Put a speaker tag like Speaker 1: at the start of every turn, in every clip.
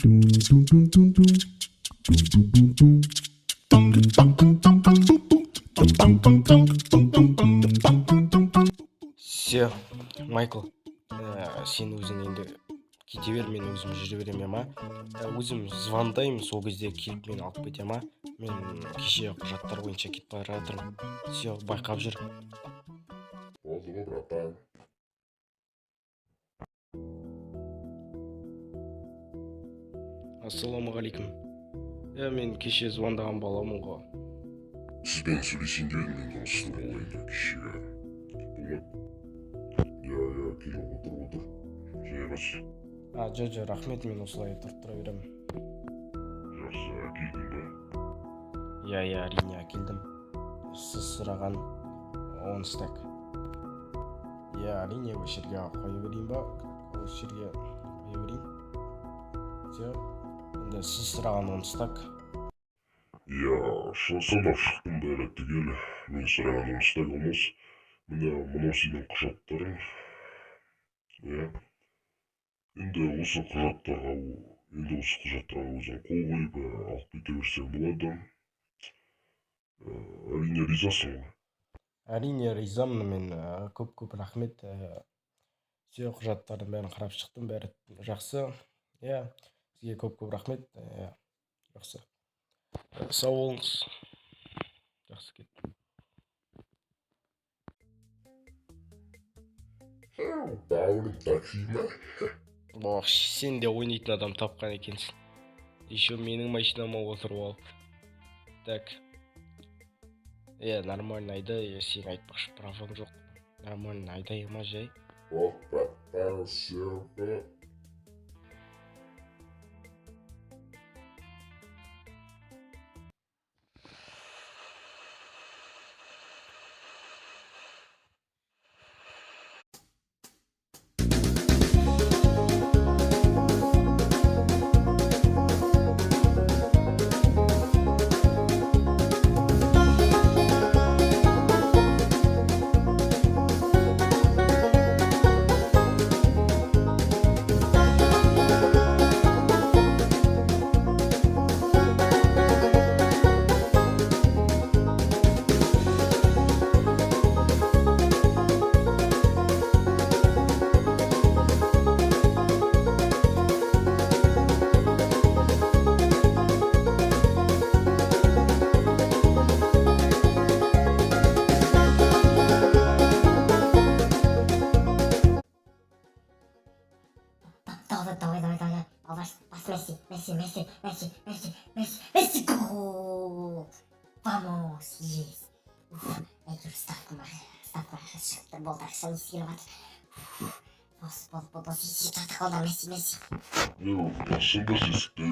Speaker 1: Все, Майкл, сен өзің енді кете бер, мен өзім жүре берем ма? Өзім звондаймын, сол кезде келіп мені алып кете ма? Мен кеше құжаттар бойынша кетіп бара жатырмын. Все, байқап жүр.
Speaker 2: Болды ғой, братан.
Speaker 1: Ассалаумағалейкум. Мен кеше звондаған баламын ғой.
Speaker 2: Сізбен сөйлесейін деп едім, енді осы болайын кешеге. Болмайды. Кел отыр. Жайғас.
Speaker 1: Жо, рахмет, мен осылай тұрып тұра беремін.
Speaker 2: Жақсы, әкелдің ба?
Speaker 1: Әрине әкелдім. Сіз сұраған 10 стек. Әрине, осы жерге қоя берейін ба? Осы жерге қоя берейін. Все, енді сіз сұраған 10 стек.
Speaker 2: Санап шықтым бәрі түгел. Мен сұраған 10 стек болмас. Мынау сенің құжаттарың. Енді осы құжаттарға өзің қол қойып алып кете берсең болады. Әрине ризасың ғой.
Speaker 1: Әрине ризамын, мен көп рахмет. Все құжаттардың бәрін қарап шықтым, бәрі жақсы. Сізге көп рахмет. Жақсы. Сау болыңыз. Жақсы кет.
Speaker 2: Бауырым такси ма?
Speaker 1: Сен де ойнайтын адам тапқан екенсің. Еще менің машинама отырып алып. Так. Нормально айдай, сен айтпақшы правам жоқ. Нормально айдай ма жай?
Speaker 2: Братан, все.
Speaker 3: Давай. Месси, гол! Vamos, yes. Әйтеуір ставкаға шықты, болды, ақшаны сүйіп жатыр. Бос, жетті қолда Месси.
Speaker 2: Басында сесікті.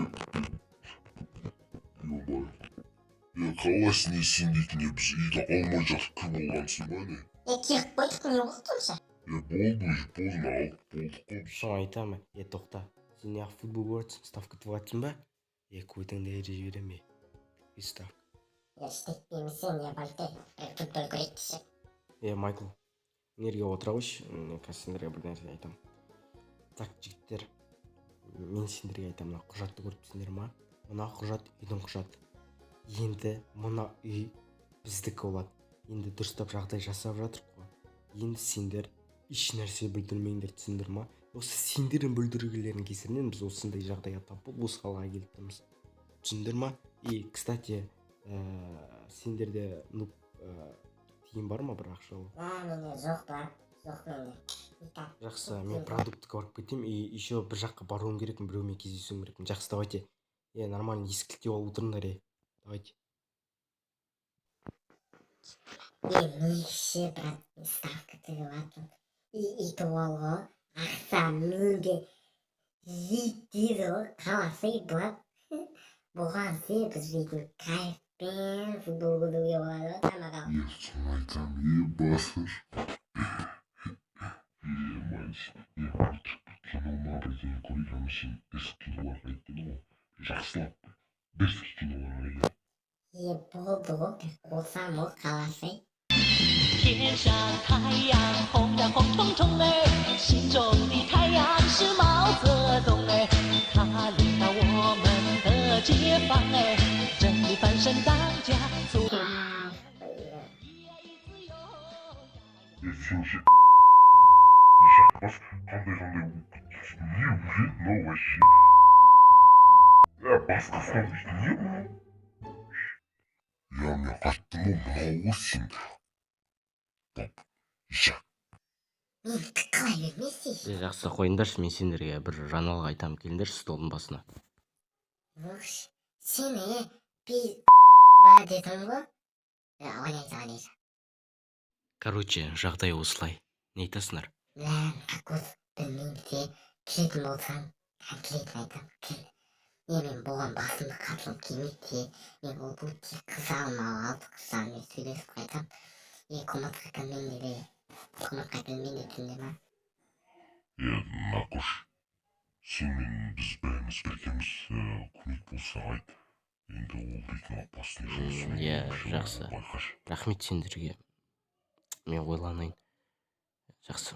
Speaker 2: Қалайсың не сен дейтін біз үйді алмай жатып кім болғансың ба не?
Speaker 3: Келіп қойдық, не болды онша?
Speaker 2: Болды, болдық қой.
Speaker 1: Соң айтамын, тоқта. Сен неғып футбол көрсің, ставка тұғатсың ба? Көйтіңді ере жіберем бе? Ставка.
Speaker 3: Штекпеймісен, не бальте, футбол көректісі.
Speaker 1: Майкл, нерге отыра қойшы, қазір сендерге бір нәрсе айтам. Так, жігіттер, мен сендерге айтам, мына құжатты көріпсіңдер ма? Мына құжат үйдің құжаты. Енді мына үй біздікі болады. Енді дұрыстап жағдай жасап жатыр қой. Енді сендер еш нәрсе бүлдірмеңдер, түсіндір ма? Осы сендердің бүлдіргілерінің кесірінен біз осындай жағдайға тап болып осы қалаға келіп тұрмыз. Түсіндір ма? Кстати, сендерде тиын бар ма бір ақша?
Speaker 3: Менде жоқ менде.
Speaker 1: Жақсы, мен продукты көріп кетем, еще бір жаққа баруым керекпін, біреумен кездесуім керекпін. Жақсы, давайте. Нормально ескілтеп алып отырыңдар, давайте.
Speaker 3: Неше, брат, ставка тігіп атып. Итіп алғы, ақса мүлде жетеді ғой, қаласай бұлап. Бұған сен біз бейтін кайфпен футбол көруге болады ғой, тамаға.
Speaker 2: Соны айтам, басыр. Каналына бірден көрген сен ескі киноларға айттың ғой. Жақсылап, бескі киноларға айттың.
Speaker 3: болды ғой, болсам ол қаласай.
Speaker 4: 天上太阳红呀红彤彤哎，心中的太阳是毛泽东哎，他领导我解放哎，真理翻身当家做。
Speaker 2: Син чи бас кандай юу нөө вообще. Бас касан юу? Я мне гаттмуу моосин. Иша.
Speaker 3: Мен қалай бермейсің?
Speaker 1: Жақсы қойыңдаршы, мен сендерге бір жаңалық айтамын, келіңдерші столдың басына.
Speaker 3: Сені би ба дедің ғой? Ойлайсың.
Speaker 1: Короче, жағдай осылай. Не айтасыңдар?
Speaker 3: Ләм, қақыз, білмеймін де, келетін болсаң, келетін айтам, кел. Мен бұған басымды қатылып келмейді, мен ол бұтте қыз алып қыздармен сөйлесіп қайтам. Комнатқа кірмен де түнде ма?
Speaker 2: Накош. Сен мен біз бәріміз біргеміз көмек болса айт. Енді ол дейтін апасының жұмысын.
Speaker 1: Иә, жақсы. Рахмет сендерге. Мен ойланайын. Жақсы.